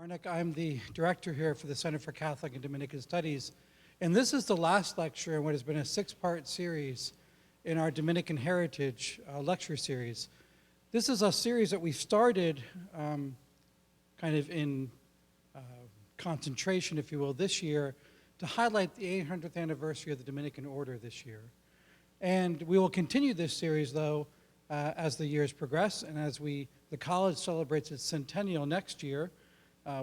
Arnick. I'm the director here for the Center for Catholic and Dominican Studies, and this is the last lecture in what has been a six-part series in our Dominican Heritage lecture series. This is a series that we started kind of in concentration, if you will, this year to highlight the 800th anniversary of the Dominican Order this year. And we will continue this series, though, as the years progress, and as the college celebrates its centennial next year.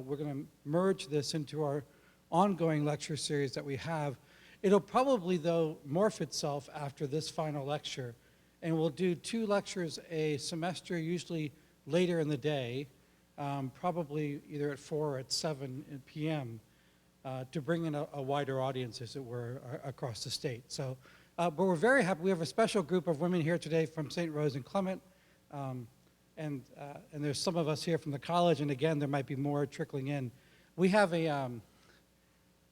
We're going to merge this into our ongoing lecture series that we have. It'll probably, though, morph itself after this final lecture, and we'll do 2 lectures a semester, usually later in the day, probably either at 4 or at 7 p.m., to bring in a wider audience, as it were, across the state. So, but we're very happy. We have a special group of women here today from St. Rose and Clement, and there's some of us here from the college, and again, there might be more trickling in. We have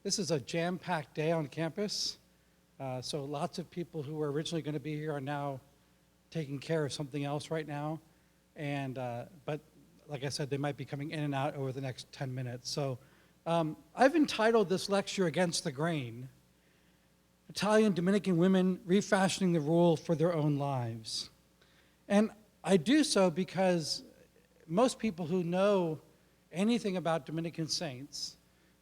this is a jam-packed day on campus, so lots of people who were originally going to be here are now taking care of something else right now, and but like I said, they might be coming in and out over the next 10 minutes. So I've entitled this lecture Against the Grain, Italian Dominican Women Refashioning the Rule for Their Own Lives. And I do so because most people who know anything about Dominican saints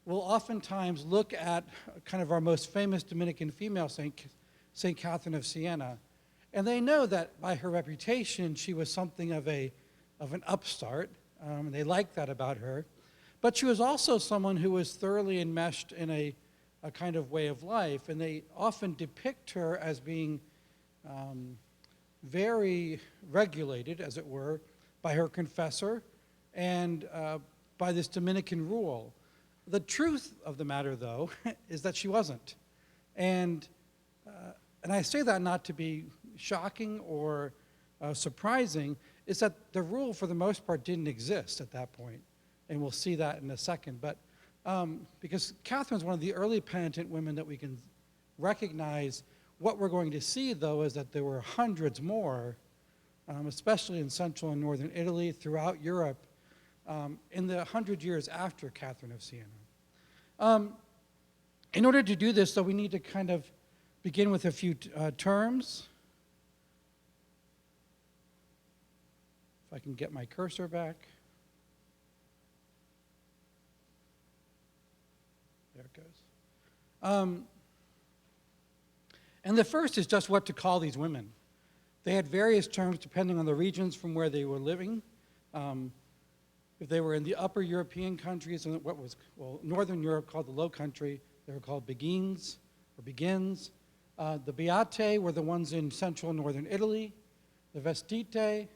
will oftentimes look at kind of our most famous Dominican female saint, St. Catherine of Siena, and they know that by her reputation, she was something of an upstart, and they like that about her. But she was also someone who was thoroughly enmeshed in a kind of way of life, and they often depict her as being very regulated, as it were, by her confessor and by this Dominican rule. The truth of the matter, though, is that she wasn't. And I say that not to be shocking or surprising, is that the rule, for the most part, didn't exist at that point. And we'll see that in a second. But because Catherine's one of the early penitent women that we can recognize. What we're going to see, though, is that there were hundreds more, especially in central and northern Italy, throughout Europe, in the 100 years after Catherine of Siena. In order to do this, though, we need to kind of begin with a few terms. If I can get my cursor back. There it goes. And the first is just what to call these women. They had various terms depending on the regions from where they were living. If they were in the upper European countries, and what was, well, Northern Europe called the Low Country, they were called begins or begins. The beate were the ones in central and northern Italy. The vestite,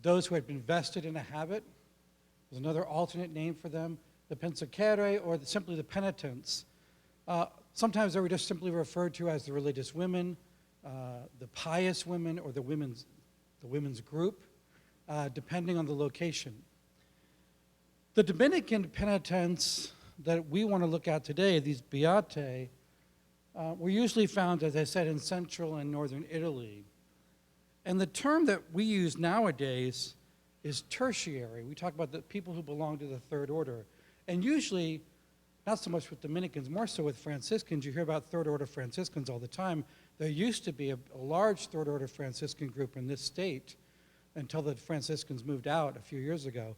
those who had been vested in a habit, was another alternate name for them. The pensicere, or simply the penitents. Sometimes they were just simply referred to as the religious women, the pious women, or the women's group, depending on the location. The Dominican penitents that we want to look at today, these beate, were usually found, as I said, in central and northern Italy. And the term that we use nowadays is tertiary. We talk about the people who belong to the third order. And usually, not so much with Dominicans, more so with Franciscans. You hear about third order Franciscans all the time. There used to be a large third order Franciscan group in this state until the Franciscans moved out a few years ago.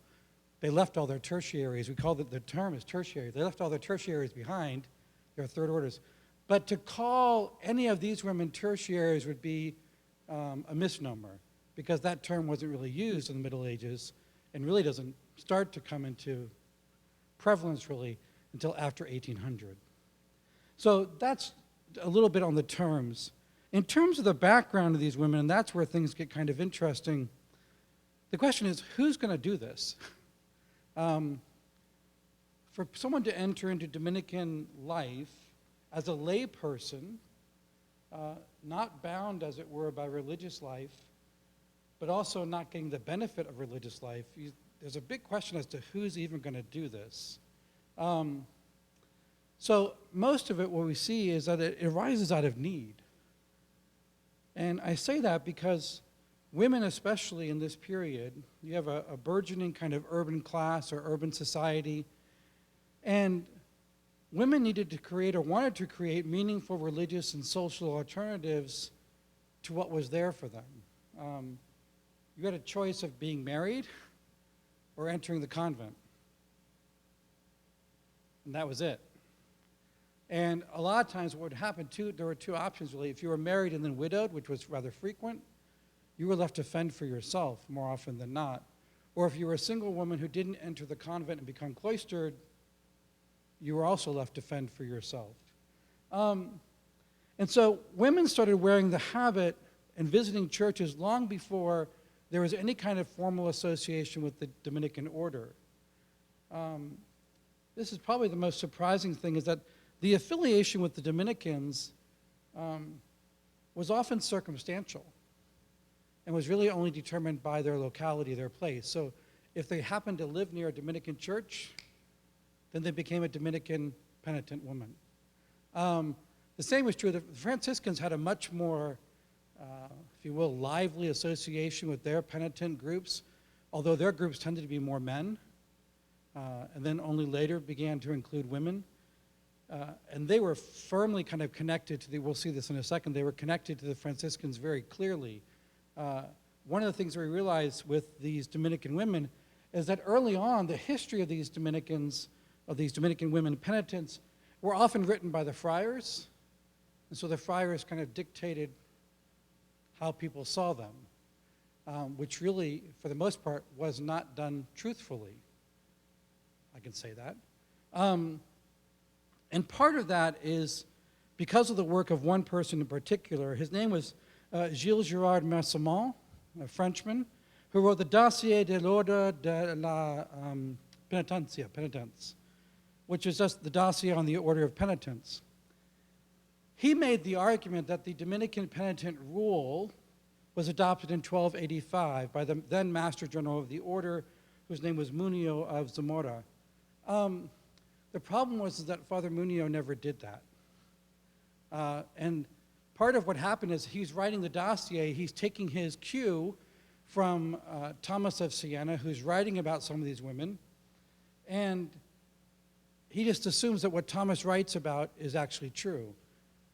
They left all their tertiaries. We call it, the term is tertiary. They left all their tertiaries behind, their third orders. But to call any of these women tertiaries would be a misnomer, because that term wasn't really used in the Middle Ages and really doesn't start to come into prevalence really until after 1800. So that's a little bit on the terms. In terms of the background of these women, and that's where things get kind of interesting, the question is, who's going to do this? For someone to enter into Dominican life as a lay person, not bound, as it were, by religious life, but also not getting the benefit of religious life, there's a big question as to who's even going to do this. So most of it, what we see is that it arises out of need. And I say that because women, especially in this period, you have a burgeoning kind of urban class or urban society, and women needed to create or wanted to create meaningful religious and social alternatives to what was there for them. You had a choice of being married or entering the convent. And that was it. And a lot of times what would happen, there were two options really. If you were married and then widowed, which was rather frequent, you were left to fend for yourself more often than not. Or if you were a single woman who didn't enter the convent and become cloistered, you were also left to fend for yourself. And so women started wearing the habit and visiting churches long before there was any kind of formal association with the Dominican order. This is probably the most surprising thing, is that the affiliation with the Dominicans was often circumstantial and was really only determined by their locality, their place. So if they happened to live near a Dominican church, then they became a Dominican penitent woman. The same was true. The Franciscans had a much more, if you will, lively association with their penitent groups, although their groups tended to be more men, and then only later began to include women. And they were firmly kind of connected to we'll see this in a second, they were connected to the Franciscans very clearly. One of the things we realized with these Dominican women is that early on, the history of these Dominican women penitents were often written by the friars, and so the friars kind of dictated how people saw them, which really, for the most part, was not done truthfully. I can say that. And part of that is because of the work of one person in particular. His name was Gilles Girard Massemont, a Frenchman, who wrote the Dossier de l'Ordre de la Penitence, which is just the dossier on the order of penitence. He made the argument that the Dominican penitent rule was adopted in 1285 by the then Master General of the Order, whose name was Munio of Zamora. The problem was that Father Munio never did that. And part of what happened is he's writing the dossier, he's taking his cue from Thomas of Siena, who's writing about some of these women, and he just assumes that what Thomas writes about is actually true.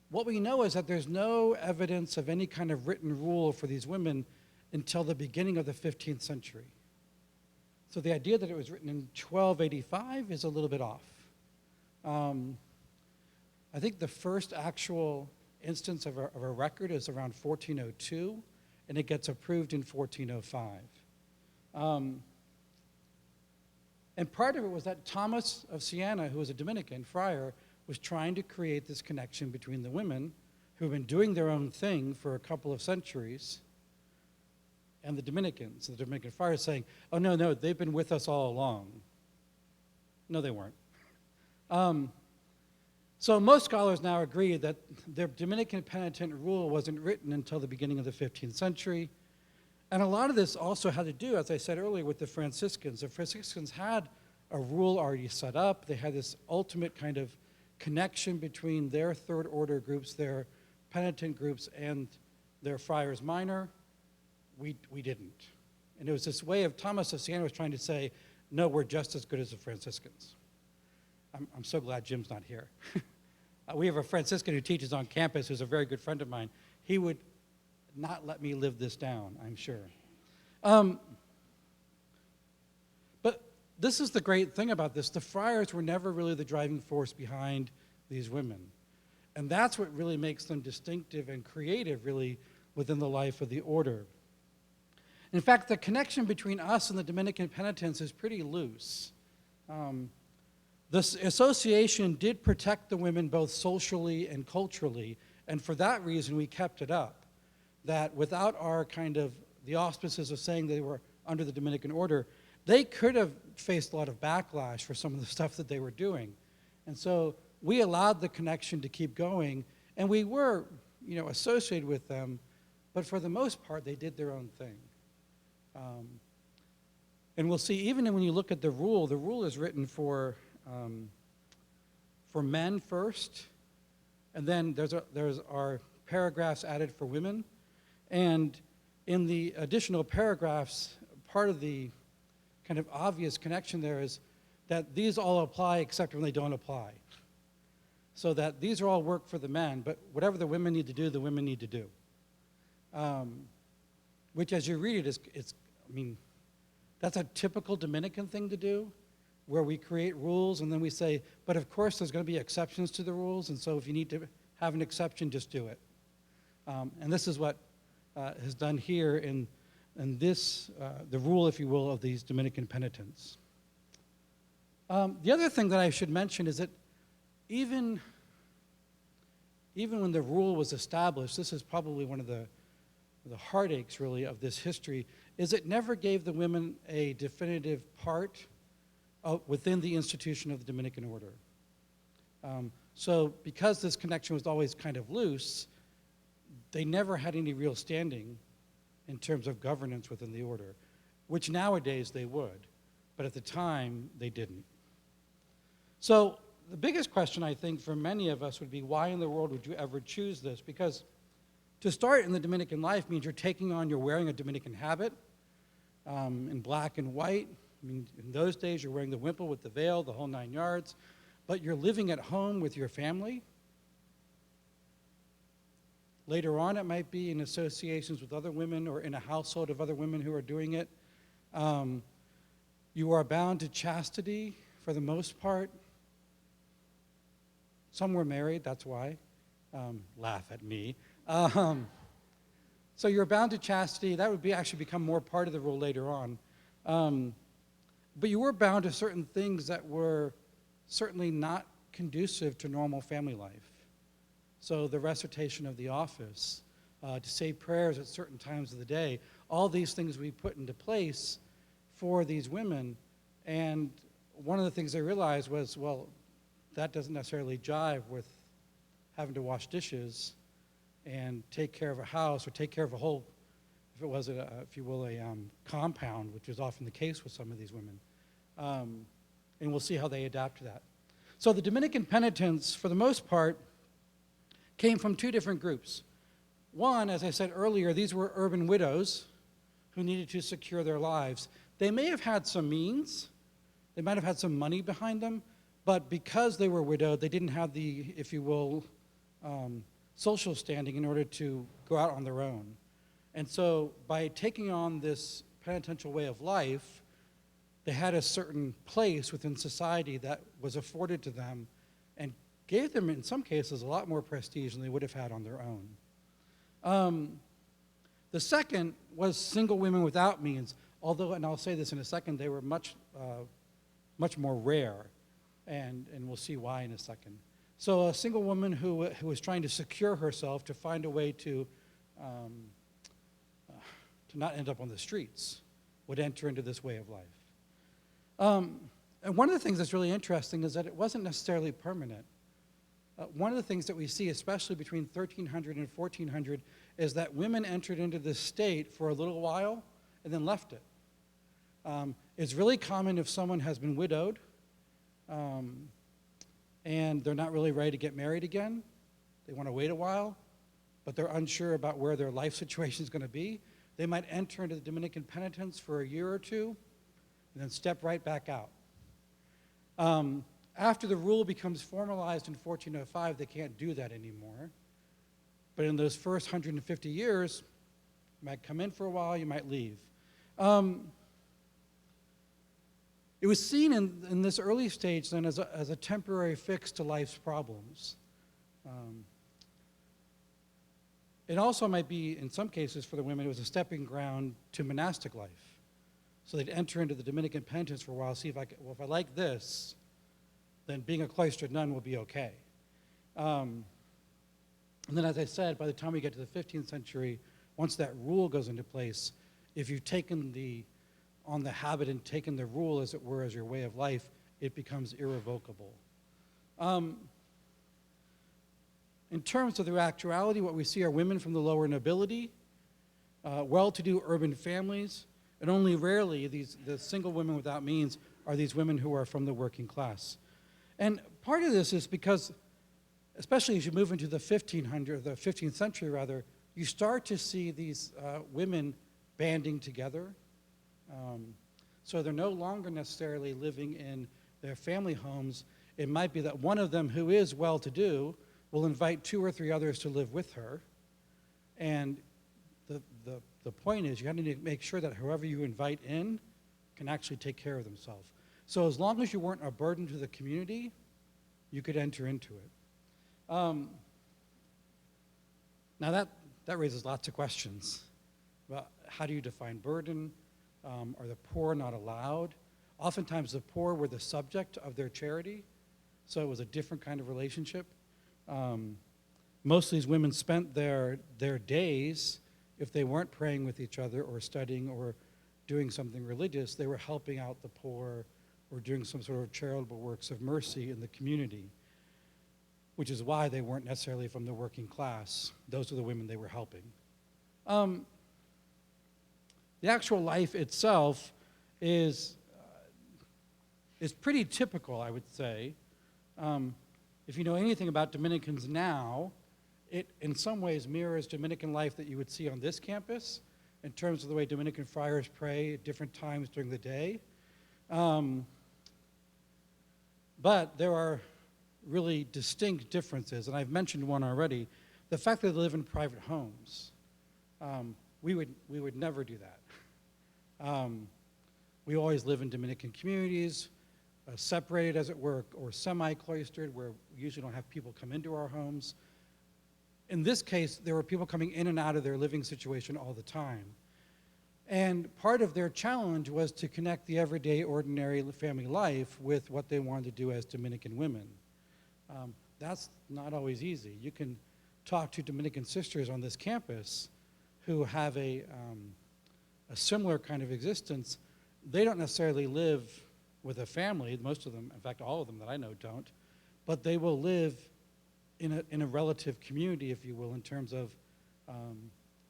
What we know is that there's no evidence of any kind of written rule for these women until the beginning of the 15th century. So the idea that it was written in 1285 is a little bit off. I think the first actual instance of a record is around 1402, and it gets approved in 1405. And part of it was that Thomas of Siena, who was a Dominican friar, was trying to create this connection between the women who have been doing their own thing for a couple of centuries and the Dominicans. The Dominican friars saying, oh, no, they've been with us all along. No, they weren't. So most scholars now agree that the Dominican penitent rule wasn't written until the beginning of the 15th century. And a lot of this also had to do, as I said earlier, with the Franciscans. The Franciscans had a rule already set up. They had this ultimate kind of connection between their third order groups, their penitent groups, and their friars minor. We didn't. And it was this way of Thomas of Siena was trying to say, no, we're just as good as the Franciscans. I'm so glad Jim's not here. We have a Franciscan who teaches on campus who's a very good friend of mine. He would not let me live this down, I'm sure. But this is the great thing about this. The friars were never really the driving force behind these women. And that's what really makes them distinctive and creative, really, within the life of the order. In fact, the connection between us and the Dominican penitents is pretty loose. This association did protect the women both socially and culturally, and for that reason we kept it up. That without our kind of the auspices of saying they were under the Dominican order, they could have faced a lot of backlash for some of the stuff that they were doing. And so we allowed the connection to keep going, and we were, associated with them, but for the most part, they did their own thing. And we'll see, even when you look at the rule is written for men first, and then there's our paragraphs added for women. And in the additional paragraphs, part of the kind of obvious connection there is that these all apply except when they don't apply. So that these are all work for the men, but whatever the women need to do, the women need to do. Which as you read it, I mean, that's a typical Dominican thing to do, where we create rules and then we say, but of course there's going to be exceptions to the rules, and so if you need to have an exception, just do it. And this is what is done here in this, the rule, if you will, of these Dominican penitents. The other thing that I should mention is that even when the rule was established, this is probably one of the heartaches, really, of this history, is it never gave the women a definitive part within the institution of the Dominican order. So because this connection was always kind of loose, they never had any real standing in terms of governance within the order, which nowadays they would, but at the time they didn't. So the biggest question, I think, for many of us would be, why in the world would you ever choose this? Because to start in the Dominican life means you're wearing a Dominican habit in black and white. I mean, in those days, you're wearing the wimple with the veil, the whole 9 yards, but you're living at home with your family. Later on, it might be in associations with other women or in a household of other women who are doing it. You are bound to chastity for the most part. Some were married, that's why. Laugh at me. So you're bound to chastity. That would actually become more part of the rule later on. But you were bound to certain things that were certainly not conducive to normal family life. So the recitation of the office, to say prayers at certain times of the day, all these things we put into place for these women. And one of the things they realized was, well, that doesn't necessarily jive with having to wash dishes and take care of a house or take care of a whole, if it was, if you will, a compound, which is often the case with some of these women. And we'll see how they adapt to that. So the Dominican penitents, for the most part, came from two different groups. One, as I said earlier, these were urban widows who needed to secure their lives. They may have had some means. They might have had some money behind them, but because they were widowed, they didn't have the, if you will, social standing in order to go out on their own. And so by taking on this penitential way of life, they had a certain place within society that was afforded to them and gave them, in some cases, a lot more prestige than they would have had on their own. The second was single women without means, although, and I'll say this in a second, they were much more rare, and we'll see why in a second. So a single woman who was trying to secure herself to find a way to not end up on the streets would enter into this way of life. And one of the things that's really interesting is that it wasn't necessarily permanent. One of the things that we see, especially between 1300 and 1400, is that women entered into this state for a little while and then left it. It's really common if someone has been widowed and they're not really ready to get married again. They want to wait a while, but they're unsure about where their life situation is going to be. They might enter into the Dominican penitence for a year or two and then step right back out. After the rule becomes formalized in 1405, they can't do that anymore. But in those first 150 years, you might come in for a while, you might leave. It was seen in this early stage then as a temporary fix to life's problems. It also might be, in some cases for the women, it was a stepping ground to monastic life. So they'd enter into the Dominican penitence for a while, see if I like this, then being a cloistered nun will be okay. And then, as I said, by the time we get to the 15th century, once that rule goes into place, if you've taken on the habit and taken the rule, as it were, as your way of life, it becomes irrevocable. In terms of the actuality, what we see are women from the lower nobility, well-to-do urban families, and only rarely the single women without means are these women who are from the working class. And part of this is because, especially as you move into the 15th century rather, you start to see these women banding together. So they're no longer necessarily living in their family homes. It might be that one of them, who is well-to-do, will invite 2 or 3 others to live with her. And the point is, you have to make sure that whoever you invite in can actually take care of themselves. So as long as you weren't a burden to the community, you could enter into it. Now that raises lots of questions. Well, how do you define burden? Are the poor not allowed? Oftentimes the poor were the subject of their charity, so it was a different kind of relationship. Most of these women spent their days, if they weren't praying with each other or studying or doing something religious, they were helping out the poor or doing some sort of charitable works of mercy in the community, which is why they weren't necessarily from the working class. Those are the women they were helping. The actual life itself is pretty typical, I would say. If you know anything about Dominicans now, it in some ways mirrors Dominican life that you would see on this campus in terms of the way Dominican friars pray at different times during the day. But there are really distinct differences, and I've mentioned one already. The fact that they live in private homes. We would never do that. We always live in Dominican communities, separated as it were, or semi-cloistered, where we usually don't have people come into our homes. In this case, there were people coming in and out of their living situation all the time. And part of their challenge was to connect the everyday, ordinary family life with what they wanted to do as Dominican women. That's not always easy. You can talk to Dominican sisters on this campus who have a similar kind of existence. They don't necessarily live with a family. Most of them, in fact, all of them that I know don't. But they will live in a relative community, if you will, in terms of,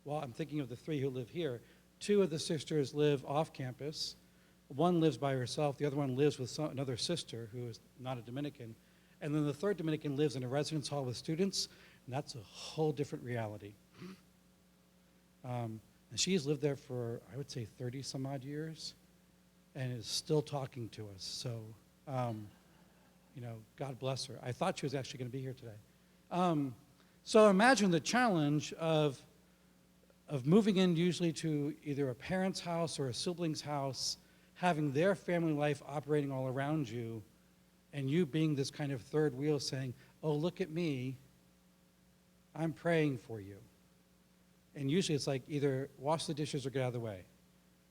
well, I'm thinking of the 3 who live here. 2 of the sisters live off campus. One lives by herself. The other one lives with another sister who is not a Dominican. And then the 3rd Dominican lives in a residence hall with students, and that's a whole different reality. And she's lived there for, I would say, 30 some odd years, and is still talking to us. So, God bless her. I thought she was actually going to be here today. So imagine the challenge of moving in usually to either a parent's house or a sibling's house, having their family life operating all around you, and you being this kind of third wheel saying, oh, look at me, I'm praying for you. And usually it's like either wash the dishes or get out of the way.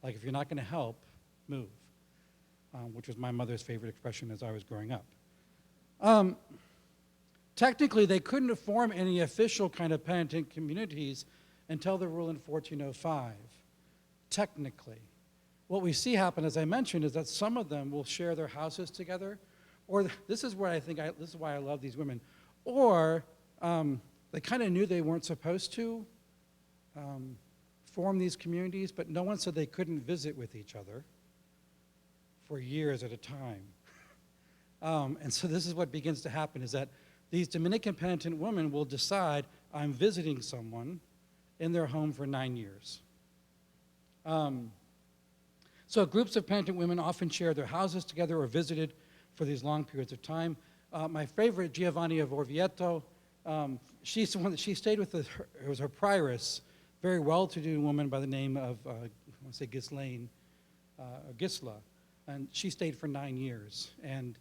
Like if you're not going to help, move, which was my mother's favorite expression as I was growing up. Technically, they couldn't form any official kind of penitent communities until the rule in 1405, technically. What we see happen, as I mentioned, is that some of them will share their houses together, or this is where this is why I love these women, or they kind of knew they weren't supposed to form these communities, but no one said they couldn't visit with each other for years at a time. And so this is what begins to happen, is that these Dominican penitent women will decide, I'm visiting someone in their home for 9 years. So groups of penitent women often share their houses together or visited for these long periods of time. My favorite, Giovanni of Orvieto, she's the one that she stayed with, it was her prioress, very well-to-do woman by the name of, I want to say Ghislaine, or Gisla, and she stayed for 9 years, and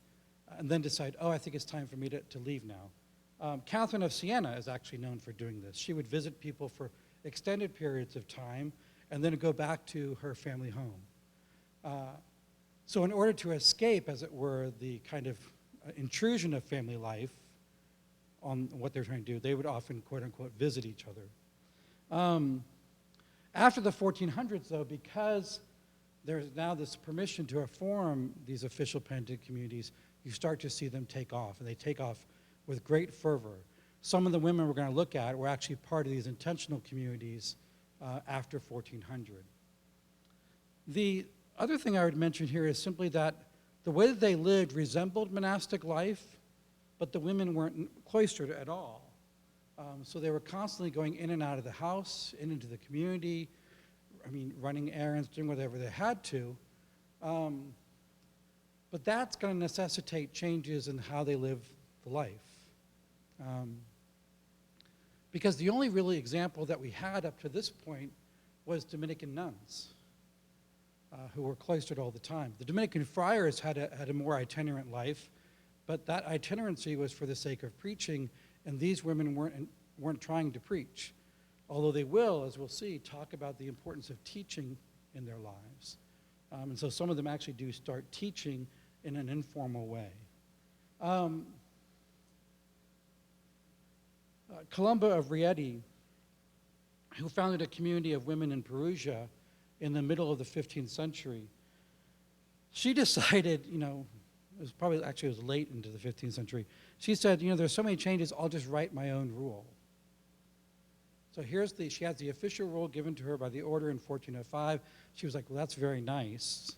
then decided, oh, I think it's time for me to leave now. Catherine of Siena is actually known for doing this. She would visit people for extended periods of time and then go back to her family home. So in order to escape, as it were, the kind of intrusion of family life on what they're trying to do, they would often, quote unquote, visit each other. After the 1400s, though, because there's now this permission to form these official penitent communities, you start to see them take off, and they take off with great fervor. Some of the women we're going to look at were actually part of these intentional communities after 1400. The other thing I would mention here is simply that the way that they lived resembled monastic life, but the women weren't cloistered at all. So they were constantly going in and out of the house, into the community, running errands, doing whatever they had to. But that's going to necessitate changes in how they live the life. Because the only really example that we had up to this point was Dominican nuns, who were cloistered all the time. The Dominican friars had a more itinerant life, but that itinerancy was for the sake of preaching, and these women weren't trying to preach, although they will, as we'll see, talk about the importance of teaching in their lives. And so some of them actually do start teaching in an informal way. Columba of Rieti, who founded a community of women in Perugia in the middle of the 15th century, she decided, it was late into the 15th century, she said, there's so many changes, I'll just write my own rule. So she has the official rule given to her by the order in 1405. She was like, well, that's very nice,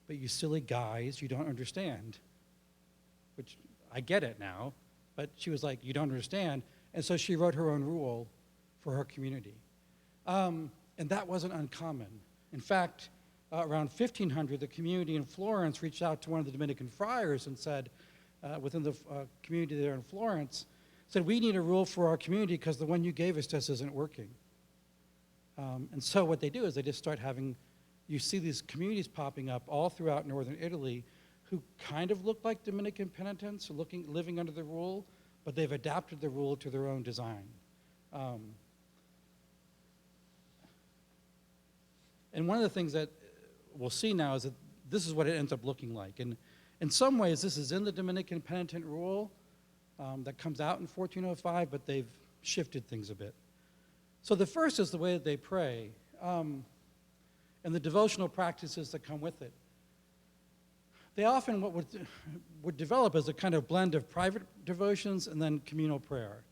but you silly guys, you don't understand. Which, I get it now, but she was like, you don't understand. And so she wrote her own rule for her community. And that wasn't uncommon. In fact, around 1500, the community in Florence reached out to one of the Dominican friars and said, within the community there in Florence, said, we need a rule for our community because the one you gave us just isn't working. And so what they do is they just start you see these communities popping up all throughout northern Italy who kind of look like Dominican penitents, living under the rule, but they've adapted the rule to their own design. And one of the things that we'll see now is that this is what it ends up looking like. And in some ways, this is in the Dominican penitent rule that comes out in 1405, but they've shifted things a bit. So the first is the way that they pray, and the devotional practices that come with it. They often would develop as a kind of blend of private devotions and then communal prayer.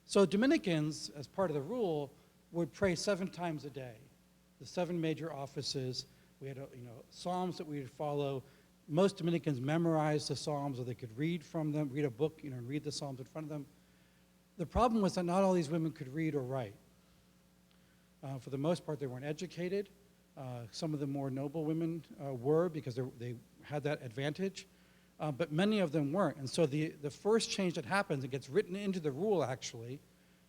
So Dominicans, as part of the rule, would pray 7 times a day. The 7 major offices. We had psalms that we would follow. Most Dominicans memorized the psalms, or they could read from them, read a book, and read the psalms in front of them. The problem was that not all these women could read or write. For the most part, they weren't educated. Some of the more noble women were, because they had that advantage, but many of them weren't. And so the first change that happens, it gets written into the rule actually,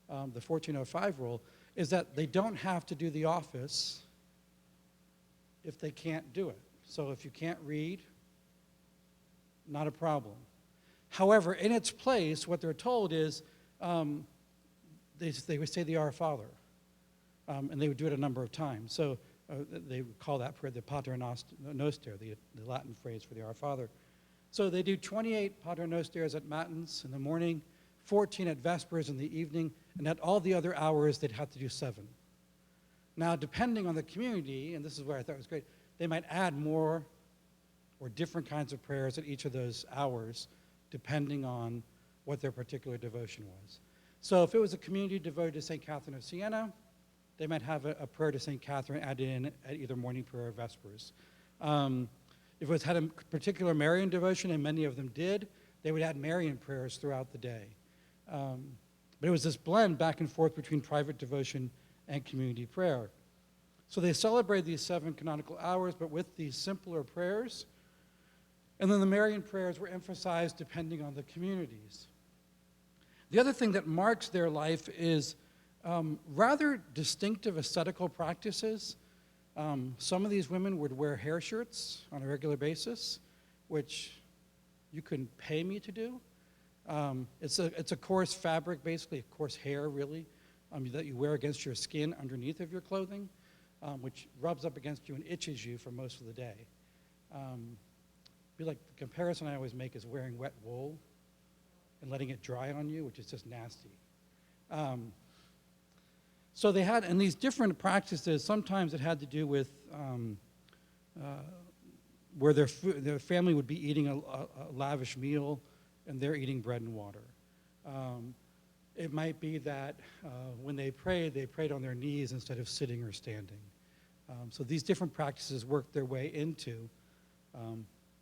the 1405 rule, is that they don't have to do the office if they can't do it. So if you can't read, not a problem. However, in its place, what they're told is they would say the Our Father, and they would do it a number of times. So they would call that prayer the Pater Noster, the Latin phrase for the Our Father. So they do 28 Pater Nosters at Matins in the morning, 14 at Vespers in the evening, and at all the other hours they'd have to do 7. Now, depending on the community, and this is where I thought was great, they might add more or different kinds of prayers at each of those hours, depending on what their particular devotion was. So if it was a community devoted to St. Catherine of Siena, they might have a prayer to St. Catherine added in at either morning prayer or Vespers. If it had a particular Marian devotion, and many of them did, they would add Marian prayers throughout the day. But it was this blend back and forth between private devotion and community prayer. So they celebrated these 7 canonical hours, but with these simpler prayers. And then the Marian prayers were emphasized depending on the communities. The other thing that marks their life is rather distinctive ascetical practices. Some of these women would wear hair shirts on a regular basis, which you couldn't pay me to do. It's a coarse fabric, basically, a coarse hair, really, that you wear against your skin underneath of your clothing, which rubs up against you and itches you for most of the day. The comparison I always make is wearing wet wool and letting it dry on you, which is just nasty. So they had, and these different practices, sometimes it had to do with where their family would be eating a lavish meal and they're eating bread and water. It might be that when they prayed on their knees instead of sitting or standing. So these different practices worked their way into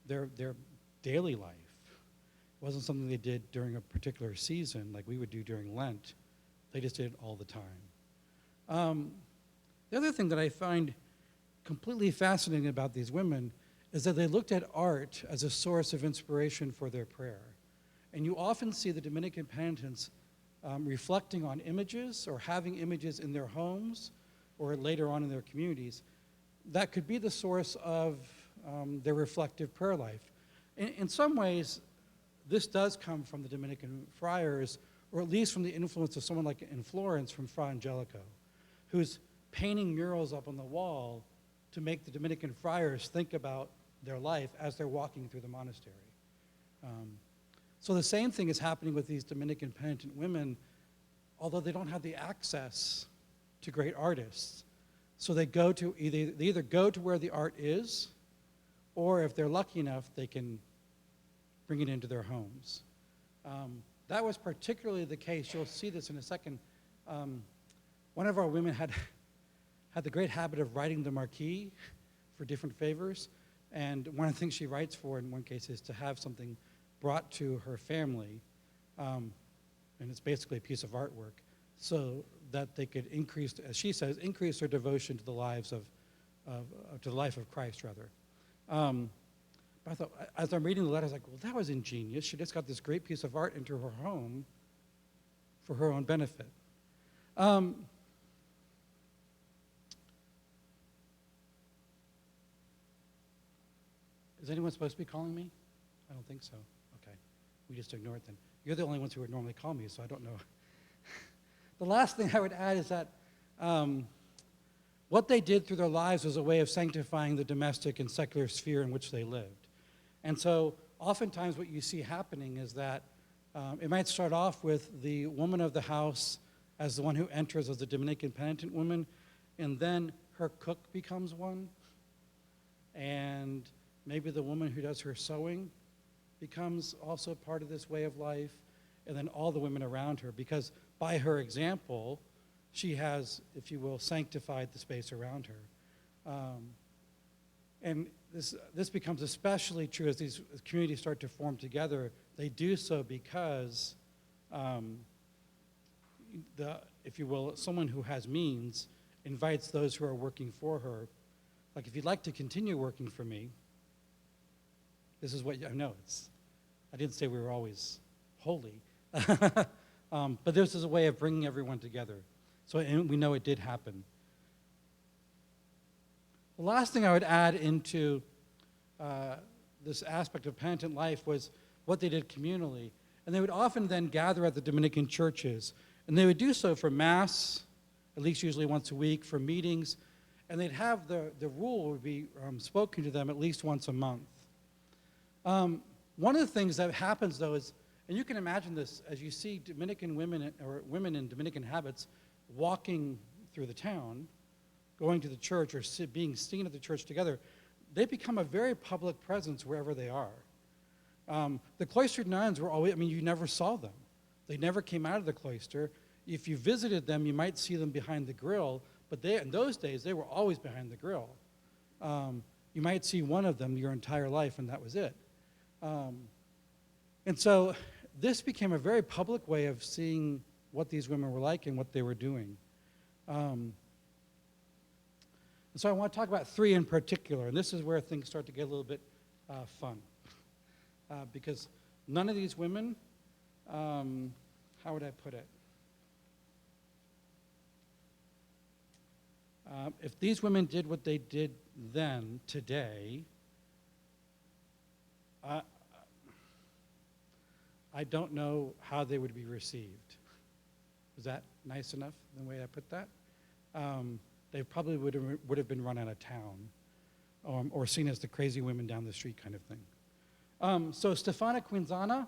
their daily life. It wasn't something they did during a particular season like we would do during Lent They just did it all the time. The other thing that I find completely fascinating about these women is that they looked at art as a source of inspiration for their prayer. And you often see the Dominican penitents reflecting on images or having images in their homes or later on in their communities that could be the source of their reflective prayer life. In some ways, this does come from the Dominican friars, or at least from the influence of someone like in Florence from Fra Angelico, who's painting murals up on the wall to make the Dominican friars think about their life as they're walking through the monastery. So the same thing is happening with these Dominican penitent women, although they don't have the access to great artists. So they either go to where the art is, or if they're lucky enough, they can bring it into their homes. That was particularly the case. You'll see this in a second. One of our women had the great habit of writing the marquee for different favors. And one of the things she writes for in one case is to have something brought to her family. And it's basically a piece of artwork so that they could increase, as she says, increase their devotion to the life of Christ, rather. But I thought, as I'm reading the letter, I was like, well, that was ingenious. She just got this great piece of art into her home for her own benefit. Is anyone supposed to be calling me? I don't think so. Okay. We just ignore it then. You're the only ones who would normally call me, so I don't know. The last thing I would add is that what they did through their lives was a way of sanctifying the domestic and secular sphere in which they lived. And so oftentimes what you see happening is that it might start off with the woman of the house as the one who enters as a Dominican penitent woman, and then her cook becomes one, and maybe the woman who does her sewing becomes also part of this way of life, and then all the women around her, because by her example, she has, if you will, sanctified the space around her. And this becomes especially true as these communities start to form together. They do so because, if you will, someone who has means invites those who are working for her. Like, if you'd like to continue working for me, this is what I know. I didn't say we were always holy, but this is a way of bringing everyone together. So, and we know it did happen. The last thing I would add into this aspect of penitent life was what they did communally. And they would often then gather at the Dominican churches. And they would do so for Mass, at least usually once a week, for meetings. And they'd have the rule would be spoken to them at least once a month. One of the things that happens, though, is, and you can imagine this as you see Dominican women or women in Dominican habits walking through the town, going to the church or being seen at the church together, they become a very public presence wherever they are. The cloistered nuns were always, you never saw them. They never came out of the cloister. If you visited them, you might see them behind the grill, but in those days, they were always behind the grill. You might see one of them your entire life, and that was it. And so this became a very public way of seeing what these women were like and what they were doing. And so I want to talk about three in particular, and this is where things start to get a little bit fun. Because none of these women, how would I put it? If these women did what they did then, today, I don't know how they would be received. Was that nice enough, the way I put that? They probably would have been run out of town or seen as the crazy women down the street kind of thing. So Stefana Quinzani,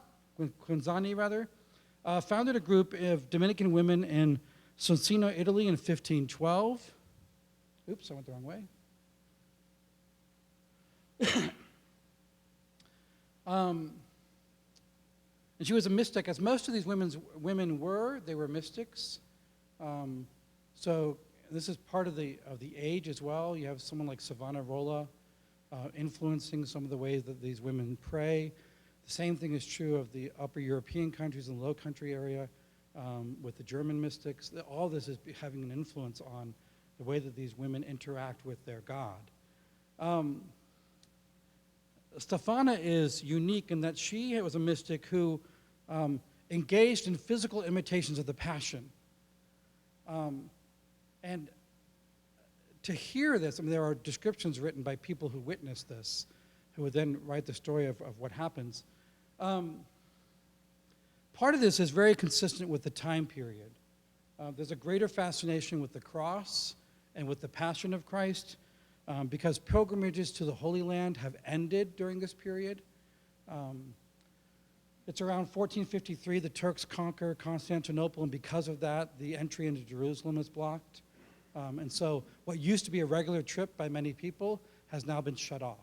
founded a group of Dominican women in Soncino, Italy in 1512. Oops, I went the wrong way. And she was a mystic, as most of these women were. They were mystics. So this is part of the age as well. You have someone like Savonarola influencing some of the ways that these women pray. The same thing is true of the upper European countries and the Low Country area. with the German mystics. All this is having an influence on the way that these women interact with their God. Stephana is unique in that she was a mystic who engaged in physical imitations of the Passion. And to hear this, I mean, there are descriptions written by people who witnessed this, who would then write the story of what happens. Part of this is very consistent with the time period. There's a greater fascination with the cross and with the Passion of Christ because pilgrimages to the Holy Land have ended during this period. It's around 1453 the Turks conquer Constantinople, and because of that, the entry into Jerusalem is blocked. And so what used to be a regular trip by many people has now been shut off.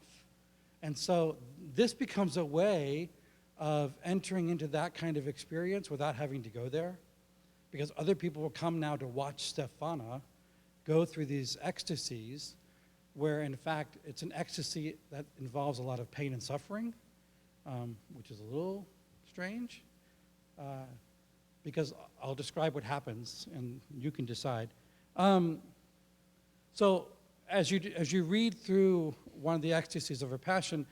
And so this becomes a way of entering into that kind of experience without having to go there, because other people will come now to watch Stephana go through these ecstasies where, in fact, it's an ecstasy that involves a lot of pain and suffering, which is a little strange, because I'll describe what happens, and you can decide. So as you read through one of the ecstasies of her Passion,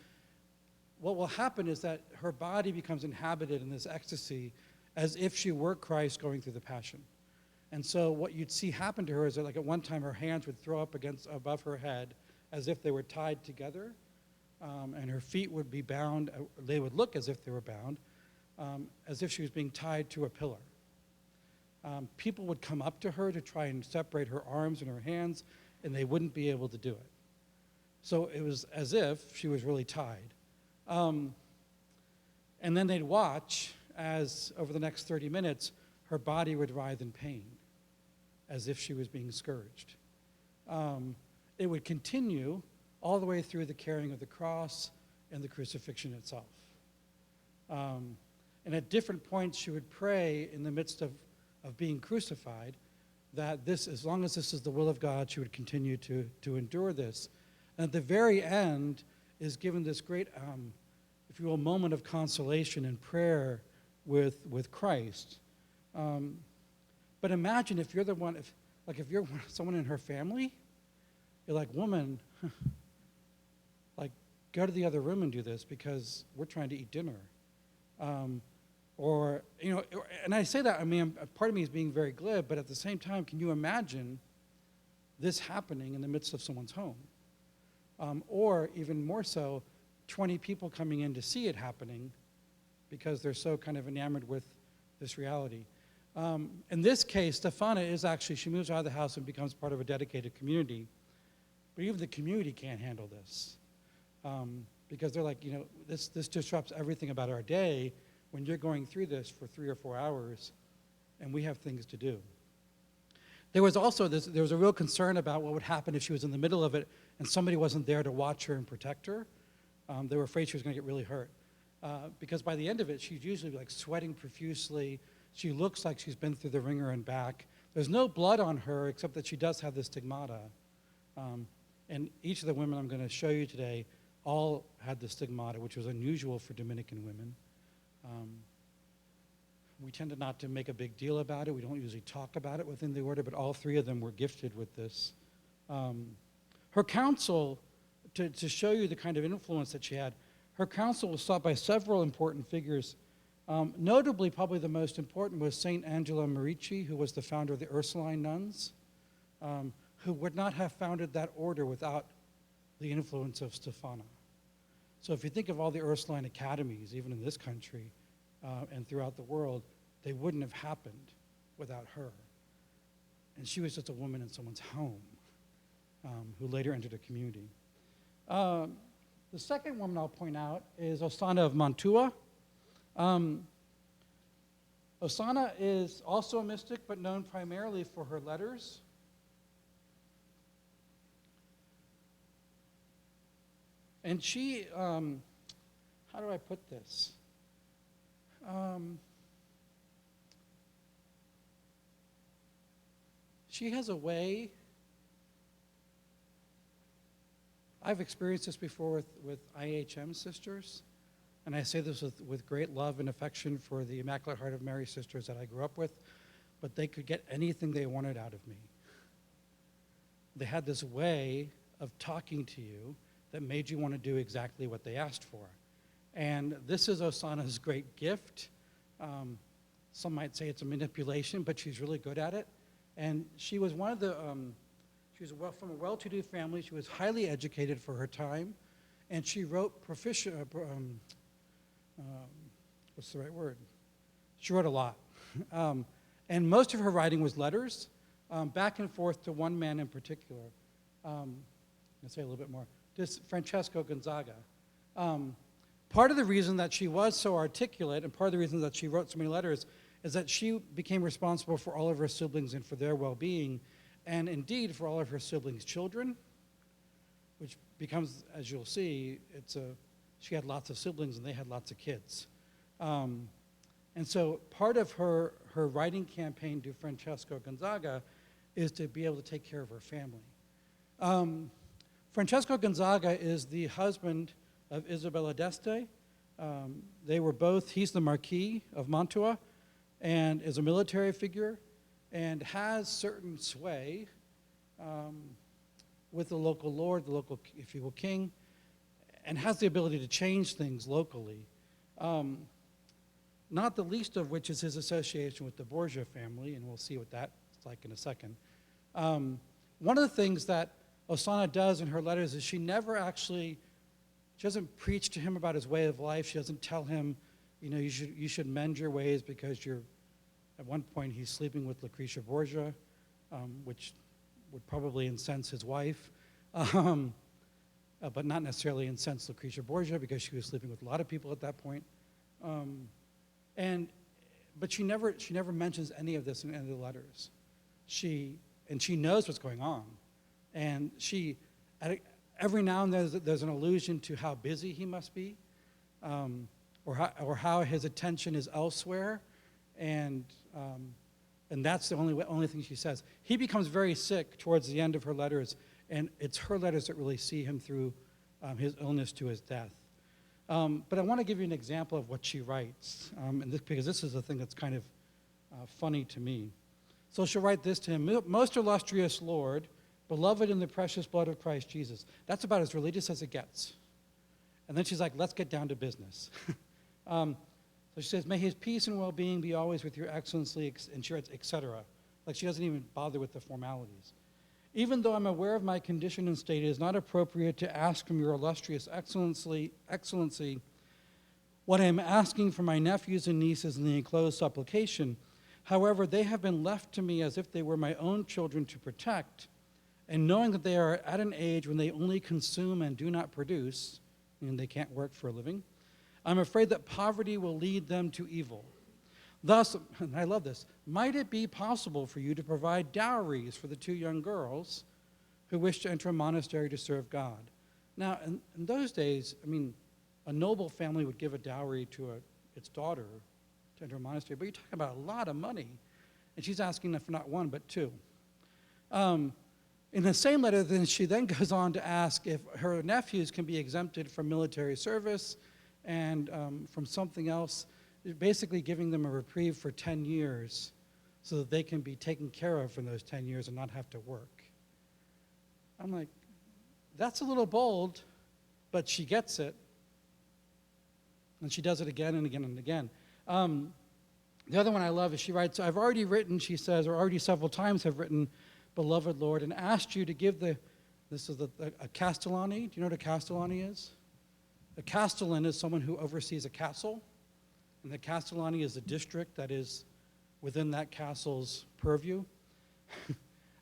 what will happen is that her body becomes inhabited in this ecstasy as if she were Christ going through the Passion. And so what you'd see happen to her is that, like, at one time her hands would throw up above her head as if they were tied together, and her feet would be bound. They would look as if they were bound, as if she was being tied to a pillar. People would come up to her to try and separate her arms and her hands, and they wouldn't be able to do it. So it was as if she was really tied. And then they'd watch as, over the next 30 minutes, her body would writhe in pain, as if she was being scourged. It would continue all the way through the carrying of the cross and the crucifixion itself. And at different points, she would pray in the midst of being crucified that this, as long as this is the will of God, she would continue to endure this. And at the very end is given this great, if you will, moment of consolation and prayer with Christ. But imagine if you're the one, if you're someone in her family, you're like, woman, like, go to the other room and do this because we're trying to eat dinner. Or, you know, and I say that, I mean, part of me is being very glib, but at the same time, can you imagine this happening in the midst of someone's home? Or even more so, 20 people coming in to see it happening because they're so kind of enamored with this reality. In this case, Stephana is actually, she moves out of the house and becomes part of a dedicated community. But even the community can't handle this because they're like, you know, this disrupts everything about our day when you're going through this for 3 or 4 hours and we have things to do. There was also there was a real concern about what would happen if she was in the middle of it and somebody wasn't there to watch her and protect her. They were afraid she was going to get really hurt. Because by the end of it, she's usually like sweating profusely. She looks like she's been through the ringer and back. There's no blood on her except that she does have this stigmata. And each of the women I'm going to show you today all had the stigmata, which was unusual for Dominican women. We tend not to make a big deal about it. We don't usually talk about it within the order, but all 3 of them were gifted with this. Her counsel, to show you the kind of influence that she had, her counsel was sought by several important figures. Notably, probably the most important was St. Angela Merici, who was the founder of the Ursuline nuns, who would not have founded that order without the influence of Stephana. So if you think of all the Ursuline academies, even in this country and throughout the world, they wouldn't have happened without her. And she was just a woman in someone's home who later entered a community. The second woman I'll point out is Osana of Mantua. Osana is also a mystic, but known primarily for her letters. And she, how do I put this? She has a way, I've experienced this before with IHM sisters, and I say this with great love and affection for the Immaculate Heart of Mary sisters that I grew up with, but they could get anything they wanted out of me. They had this way of talking to you that made you want to do exactly what they asked for. And this is Osana's great gift. Some might say it's a manipulation, but she's really good at it. And she was one of the, she was from a well-to-do family. She was highly educated for her time. And she wrote what's the right word? She wrote a lot. And most of her writing was letters, back and forth to one man in particular. I'll say a little bit more. This Francesco Gonzaga. Part of the reason that she was so articulate and part of the reason that she wrote so many letters is that she became responsible for all of her siblings and for their well-being, and indeed for all of her siblings' children, which becomes, as you'll see, she had lots of siblings and they had lots of kids. And so part of her writing campaign to Francesco Gonzaga is to be able to take care of her family. Francesco Gonzaga is the husband of Isabella d'Este. They were both, he's the Marquis of Mantua and is a military figure and has certain sway with the local lord, the local, if you will, king, and has the ability to change things locally. Not the least of which is his association with the Borgia family, and we'll see what that's like in a second. One of the things that Osana does in her letters is she doesn't preach to him about his way of life. She doesn't tell him, you should mend your ways because at one point he's sleeping with Lucretia Borgia, which would probably incense his wife, but not necessarily incense Lucretia Borgia because she was sleeping with a lot of people at that point. But she never mentions any of this in any of the letters. She knows what's going on. And every now and then there's an allusion to how busy he must be, or how his attention is elsewhere, and that's the only thing she says. He becomes very sick towards the end of her letters, and it's her letters that really see him through his illness to his death. But I want to give you an example of what she writes, because this is the thing that's kind of funny to me. So she'll write this to him: "Most illustrious Lord, beloved in the precious blood of Christ Jesus." That's about as religious as it gets. And then she's like, let's get down to business. So she says, "May his peace and well-being be always with your excellency," and she writes, etc. Like she doesn't even bother with the formalities. "Even though I'm aware of my condition and state, it is not appropriate to ask from your illustrious excellency what I am asking for my nephews and nieces in the enclosed supplication. However, they have been left to me as if they were my own children to protect, and knowing that they are at an age when they only consume and do not produce, and they can't work for a living, I'm afraid that poverty will lead them to evil. Thus," and I love this, "might it be possible for you to provide dowries for the two young girls who wish to enter a monastery to serve God?" Now, in those days, a noble family would give a dowry to its daughter to enter a monastery, but you're talking about a lot of money. And she's asking for not one, but two. In the same letter, then she then goes on to ask if her nephews can be exempted from military service and from something else, basically giving them a reprieve for 10 years so that they can be taken care of for those 10 years and not have to work. I'm like, that's a little bold, but she gets it. And she does it again and again and again. The other one I love is she writes, "I've already written," she says, or already several times have written, "Beloved Lord, and asked you to give this is a Castellani." Do you know what a Castellani is? A Castellan is someone who oversees a castle, and the Castellani is the district that is within that castle's purview.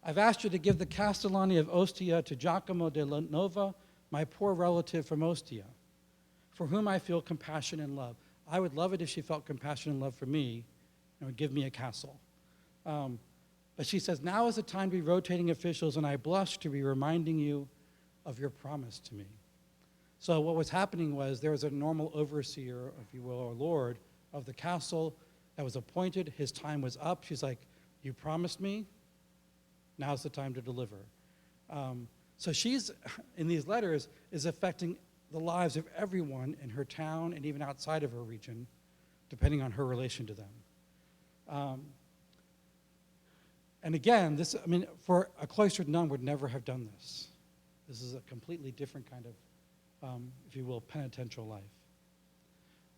"I've asked you to give the Castellani of Ostia to Giacomo della Nova, my poor relative from Ostia, for whom I feel compassion and love." I would love it if she felt compassion and love for me and would give me a castle. But she says, "Now is the time to be rotating officials, and I blush to be reminding you of your promise to me." So what was happening was there was a normal overseer, if you will, or lord of the castle that was appointed. His time was up. She's like, "You promised me. Now's the time to deliver." So she's, in these letters, is affecting the lives of everyone in her town and even outside of her region, depending on her relation to them. And again, this, I mean, for a cloistered nun would never have done this. This is a completely different kind of, if you will, penitential life.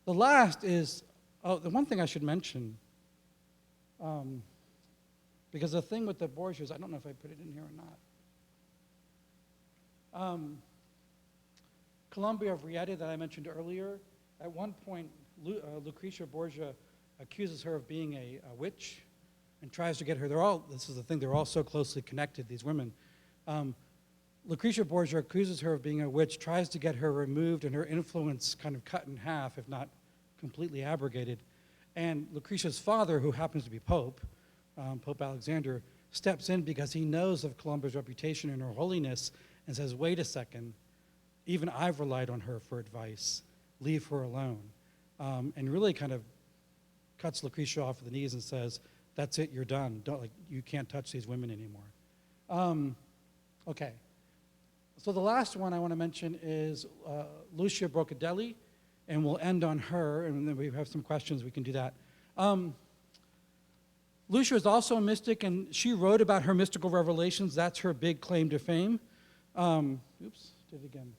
The last is, the one thing I should mention, because the thing with the Borgias, I don't know if I put it in here or not. Columbia of Rieti that I mentioned earlier, at one point, Lucretia Borgia accuses her of being a witch and tries to get her, this is the thing, they're all so closely connected, these women. Lucretia Borgia accuses her of being a witch, tries to get her removed and her influence kind of cut in half, if not completely abrogated. And Lucretia's father, who happens to be Pope, Pope Alexander, steps in because he knows of Columba's reputation and her holiness and says, wait a second, even I've relied on her for advice, leave her alone. And really kind of cuts Lucretia off the knees and says, that's it, you're done. You can't touch these women anymore. Okay. So the last one I want to mention is Lucia Brocadelli, and we'll end on her, and then we have some questions, we can do that. Lucia is also a mystic, and she wrote about her mystical revelations. That's her big claim to fame. Oops, did it again.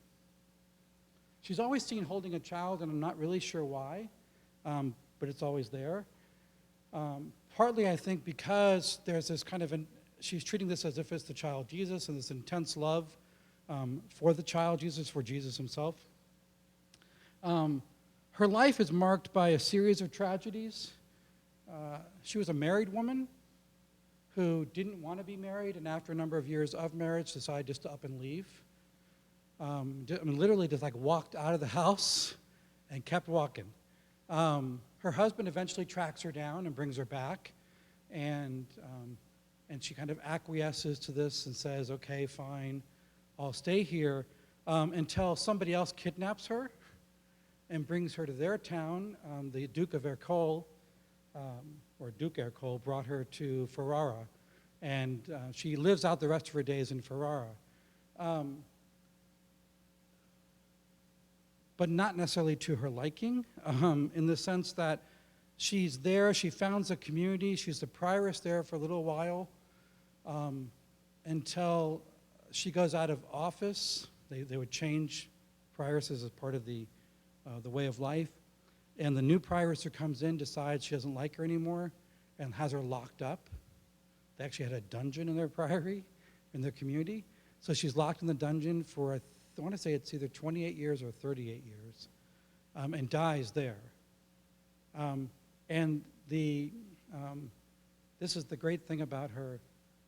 She's always seen holding a child, and I'm not really sure why, but it's always there. Partly, I think, because there's this kind of, she's treating this as if it's the child Jesus and this intense love for the child Jesus, for Jesus himself. Her life is marked by a series of tragedies. She was a married woman who didn't want to be married, and after a number of years of marriage, decided just to up and leave. Literally just like walked out of the house and kept walking. Her husband eventually tracks her down and brings her back, and she kind of acquiesces to this and says, okay, fine, I'll stay here, until somebody else kidnaps her and brings her to their town. The Duke of Ercole, or Duke Ercole, brought her to Ferrara, and she lives out the rest of her days in Ferrara. But not necessarily to her liking, in the sense that she's there, she founds a community, she's the prioress there for a little while, until she goes out of office. They would change prioresses as part of the way of life, and the new prioress who comes in decides she doesn't like her anymore and has her locked up. They actually had a dungeon in their priory, in their community, so she's locked in the dungeon for I want to say it's either 28 years or 38 years, and dies there. And this is the great thing about her.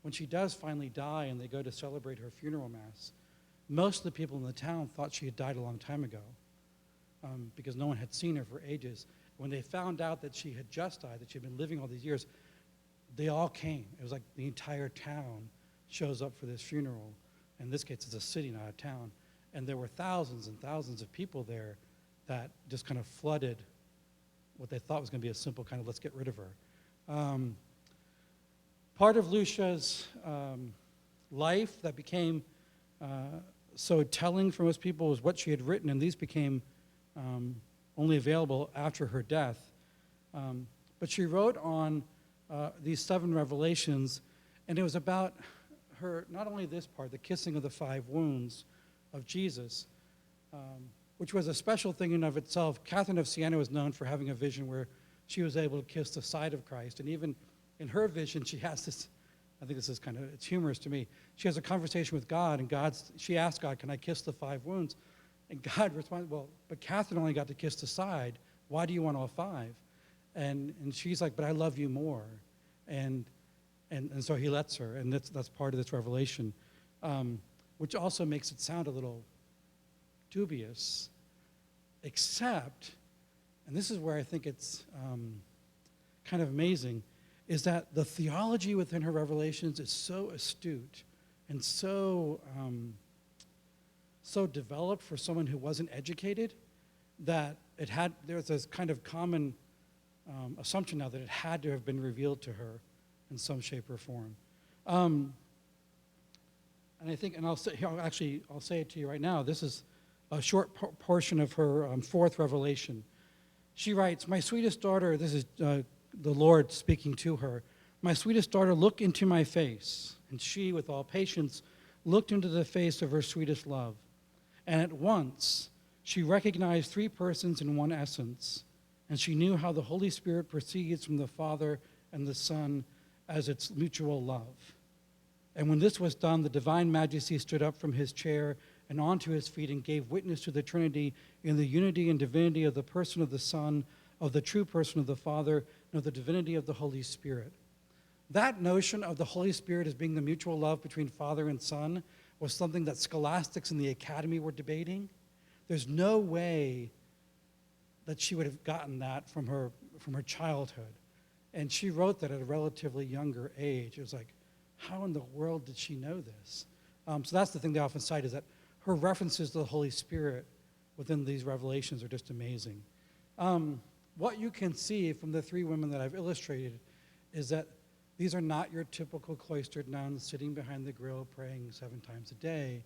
When she does finally die and they go to celebrate her funeral mass, most of the people in the town thought she had died a long time ago, because no one had seen her for ages. When they found out that she had just died, that she had been living all these years, they all came. It was like the entire town shows up for this funeral. In this case, it's a city, not a town. And there were thousands and thousands of people there that just kind of flooded what they thought was going to be a simple kind of let's get rid of her. Part of Lucia's life that became so telling for most people was what she had written, and these became only available after her death. But she wrote on these 7 revelations, and it was about her, not only this part, the kissing of the 5 wounds of Jesus, which was a special thing in of itself. Catherine of Siena was known for having a vision where she was able to kiss the side of Christ, and even in her vision, she has this, I think this is kind of, it's humorous to me, she has a conversation with God, and she asks God, can I kiss the 5 wounds? And God responds, well, but Catherine only got to kiss the side, why do you want all 5? And she's like, but I love you more. And so he lets her, and that's part of this revelation, which also makes it sound a little dubious, except, and this is where I think it's kind of amazing, is that the theology within her revelations is so astute and so developed for someone who wasn't educated that there's this kind of common assumption now that it had to have been revealed to her in some shape or form. And I think, and I'll say it to you right now, this is a short portion of her fourth revelation. She writes, "My sweetest daughter," this is the Lord speaking to her, "my sweetest daughter, look into my face." And she, with all patience, looked into the face of her sweetest love. And at once, she recognized three persons in one essence, and she knew how the Holy Spirit proceeds from the Father and the Son as its mutual love. And when this was done, the divine majesty stood up from his chair and onto his feet and gave witness to the Trinity in the unity and divinity of the person of the Son, of the true person of the Father, and of the divinity of the Holy Spirit. That notion of the Holy Spirit as being the mutual love between Father and Son was something that scholastics in the academy were debating. There's no way that she would have gotten that from her childhood. And she wrote that at a relatively younger age. It was like, how in the world did she know this? So that's the thing they often cite, is that her references to the Holy Spirit within these revelations are just amazing. What you can see from the three women that I've illustrated is that these are not your typical cloistered nuns sitting behind the grill praying 7 times a day.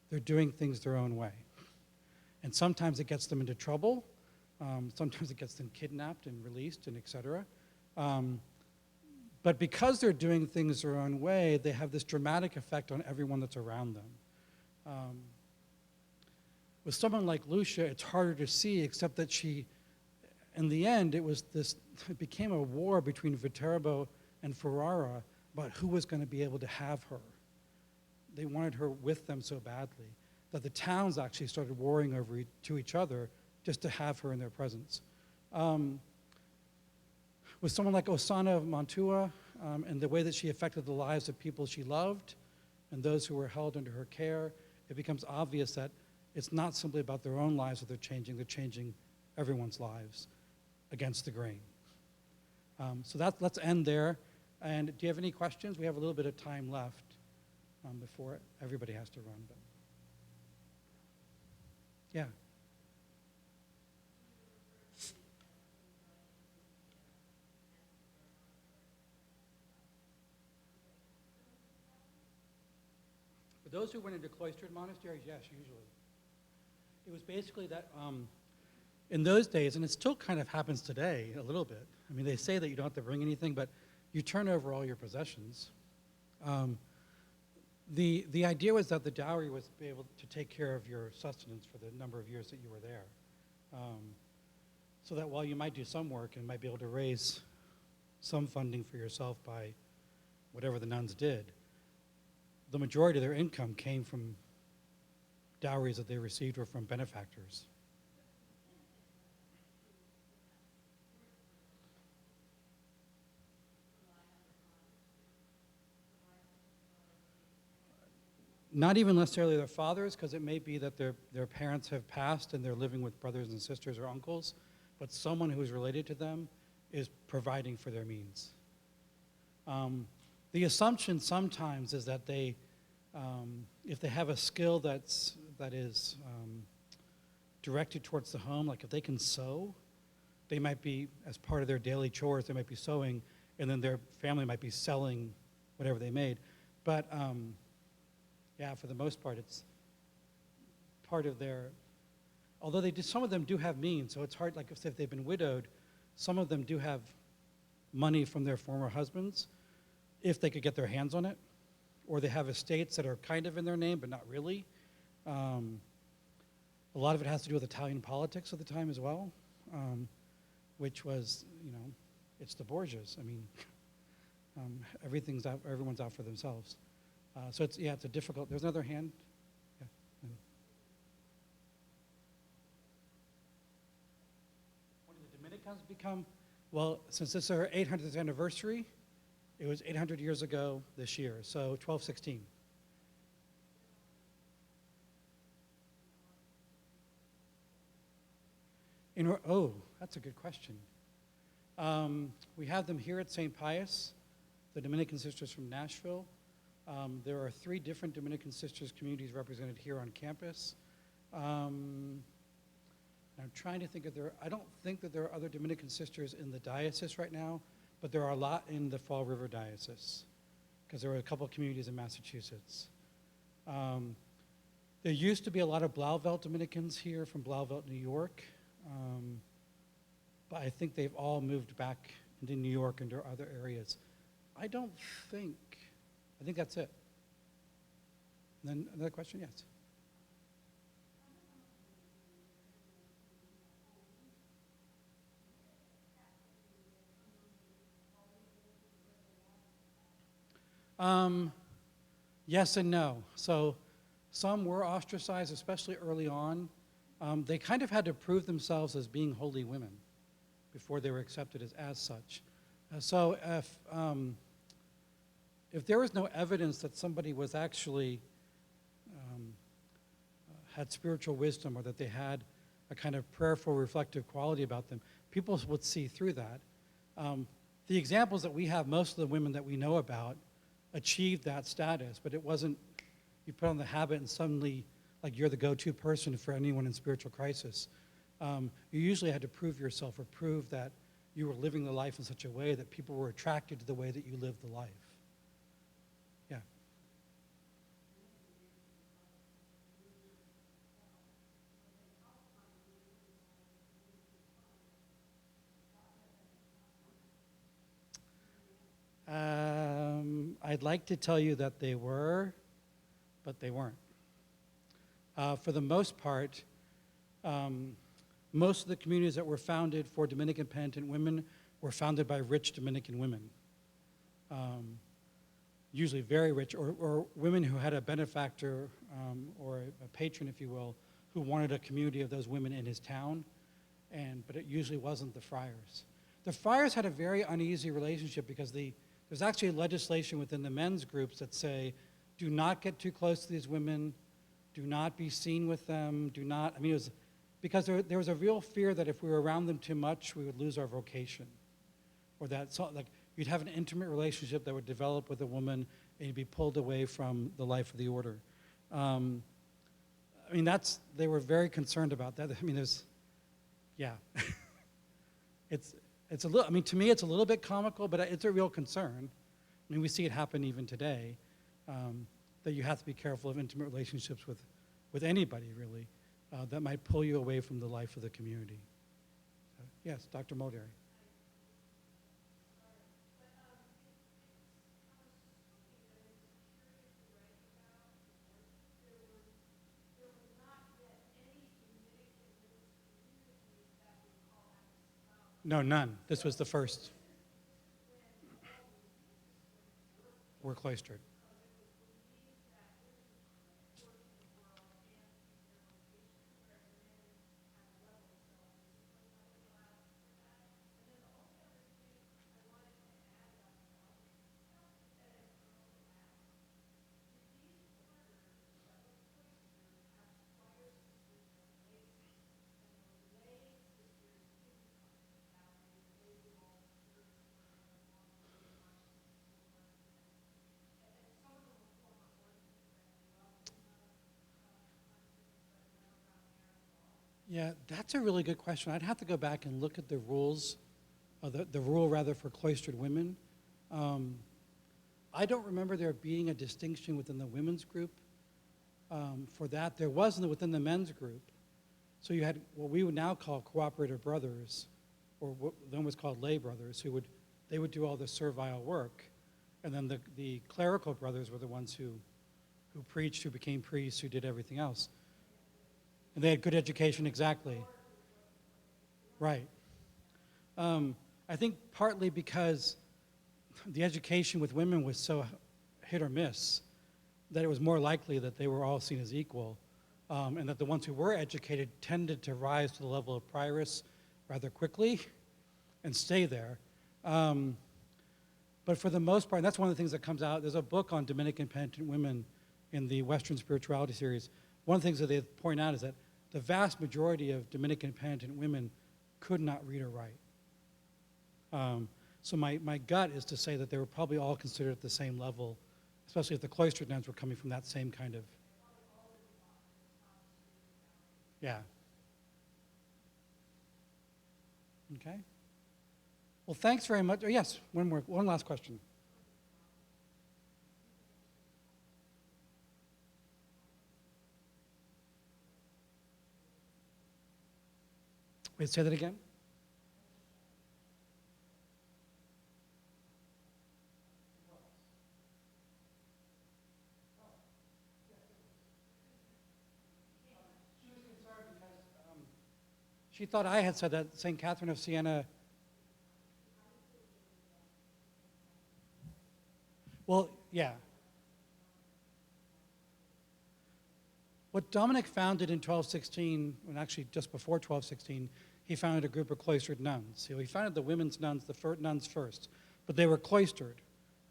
They're doing things their own way. And sometimes it gets them into trouble. Sometimes it gets them kidnapped and released and et cetera. But because they're doing things their own way, they have this dramatic effect on everyone that's around them. With someone like Lucia, it's harder to see, except that she, in the end, it became a war between Viterbo and Ferrara about who was going to be able to have her. They wanted her with them so badly that the towns actually started warring over to each other just to have her in their presence. With someone like Osana of Mantua, and the way that she affected the lives of people she loved and those who were held under her care, it becomes obvious that it's not simply about their own lives that they're changing everyone's lives against the grain. So let's end there. And do you have any questions? We have a little bit of time left before everybody has to run. But yeah. For those who went into cloistered monasteries, yes, usually. It was basically that in those days, and it still kind of happens today a little bit. I mean, they say that you don't have to bring anything, but you turn over all your possessions. The idea was that the dowry was to be able to take care of your sustenance for the number of years that you were there. So that while you might do some work and might be able to raise some funding for yourself by whatever the nuns did, the majority of their income came from dowries that they received or from benefactors. Not even necessarily their fathers, because it may be that their parents have passed and they're living with brothers and sisters or uncles, but someone who is related to them is providing for their means. The assumption sometimes is that they, if they have a skill that is directed towards the home, like if they can sew, they might be, as part of their daily chores, they might be sewing, and then their family might be selling whatever they made. But yeah, for the most part, it's part of their, although some of them do have means, so it's hard, like if they've been widowed, some of them do have money from their former husbands, if they could get their hands on it, or they have estates that are kind of in their name, but not really. A lot of it has to do with Italian politics at the time as well, which was, it's the Borgias. I mean, everyone's out for themselves. So it's a difficult, there's another hand. Yeah. When did the Dominicans become, well, since this is our 800th anniversary, it was 800 years ago this year, so 1216. Oh, that's a good question. We have them here at St. Pius, the Dominican sisters from Nashville. There are 3 different Dominican sisters communities represented here on campus. I'm trying to think if I don't think that there are other Dominican sisters in the diocese right now, but there are a lot in the Fall River Diocese, because there are a couple of communities in Massachusetts. There used to be a lot of Blauvelt Dominicans here from Blauvelt, New York, but I think they've all moved back into New York and to other areas. I think that's it. And then another question, yes. Yes and no. So some were ostracized, especially early on. They kind of had to prove themselves as being holy women before they were accepted as such. So if there was no evidence that somebody was actually had spiritual wisdom or that they had a kind of prayerful, reflective quality about them, people would see through that. The examples that we have, most of the women that we know about achieved that status, but it wasn't, you put on the habit and suddenly, like, you're the go-to person for anyone in spiritual crisis. You usually had to prove yourself or prove that you were living the life in such a way that people were attracted to the way that you lived the life. Yeah. I'd like to tell you that they were, but they weren't. For the most part, most of the communities that were founded for Dominican penitent women were founded by rich Dominican women. Usually very rich, or women who had a benefactor or a patron, if you will, who wanted a community of those women in his town, but it usually wasn't the friars. The friars had a very uneasy relationship because there's actually legislation within the men's groups that say, do not get too close to these women, do not be seen with them, do not, I mean, it was, because there was a real fear that if we were around them too much, we would lose our vocation. Or that, so, like, you'd have an intimate relationship that would develop with a woman and you'd be pulled away from the life of the order. I mean, they were very concerned about that. I mean, yeah. It's a little, I mean, to me, it's a little bit comical, but it's a real concern. I mean, we see it happen even today, that you have to be careful of intimate relationships with anybody, really, that might pull you away from the life of the community. So, yes, Dr. Mulderry. No, none. This was the first. We're cloistered. Yeah, that's a really good question. I'd have to go back and look at the rules, the rule rather for cloistered women. I don't remember there being a distinction within the women's group for that. There wasn't within the men's group. So you had what we would now call cooperative brothers, or what then was called lay brothers, they would do all the servile work, and then the clerical brothers were the ones who preached, who became priests, who did everything else. And they had good education, exactly. Right. I think partly because the education with women was so hit or miss that it was more likely that they were all seen as equal, and that the ones who were educated tended to rise to the level of prioress rather quickly and stay there. But for the most part, and that's one of the things that comes out, there's a book on Dominican penitent women in the Western Spirituality series. One of the things that they point out is that the vast majority of Dominican penitent women could not read or write. So my gut is to say that they were probably all considered at the same level, especially if the cloistered nuns were coming from that same kind of, yeah. Okay. Well, thanks very much. Oh, yes, one last question. Wait, say that again? She thought I had said that St. Catherine of Siena. Well, yeah. What Dominic founded in 1216, and actually just before 1216, he founded a group of cloistered nuns. So he founded the women's nuns, the nuns first, but they were cloistered.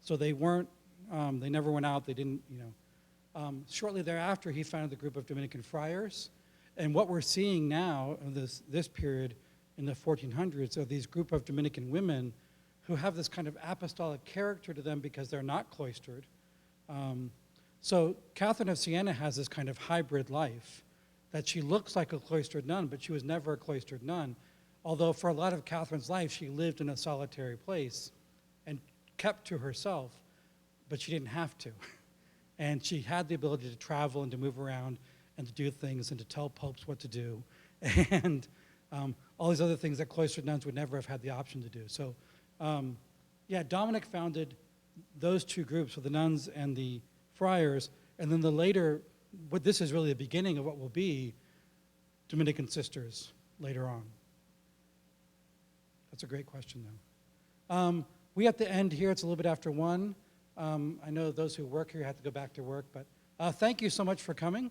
So they weren't, they never went out, they didn't, shortly thereafter, he founded the group of Dominican friars. And what we're seeing now in this period in the 1400s are these group of Dominican women who have this kind of apostolic character to them because they're not cloistered. So Catherine of Siena has this kind of hybrid life that she looks like a cloistered nun, but she was never a cloistered nun. Although for a lot of Catherine's life, she lived in a solitary place and kept to herself, but she didn't have to. And she had the ability to travel and to move around and to do things and to tell popes what to do. And all these other things that cloistered nuns would never have had the option to do. So yeah, Dominic founded those two groups, so the nuns and the friars, and then the later, this is really the beginning of what will be Dominican sisters later on. That's a great question, though. We have to end here. It's a little bit after 1. I know those who work here have to go back to work, but thank you so much for coming.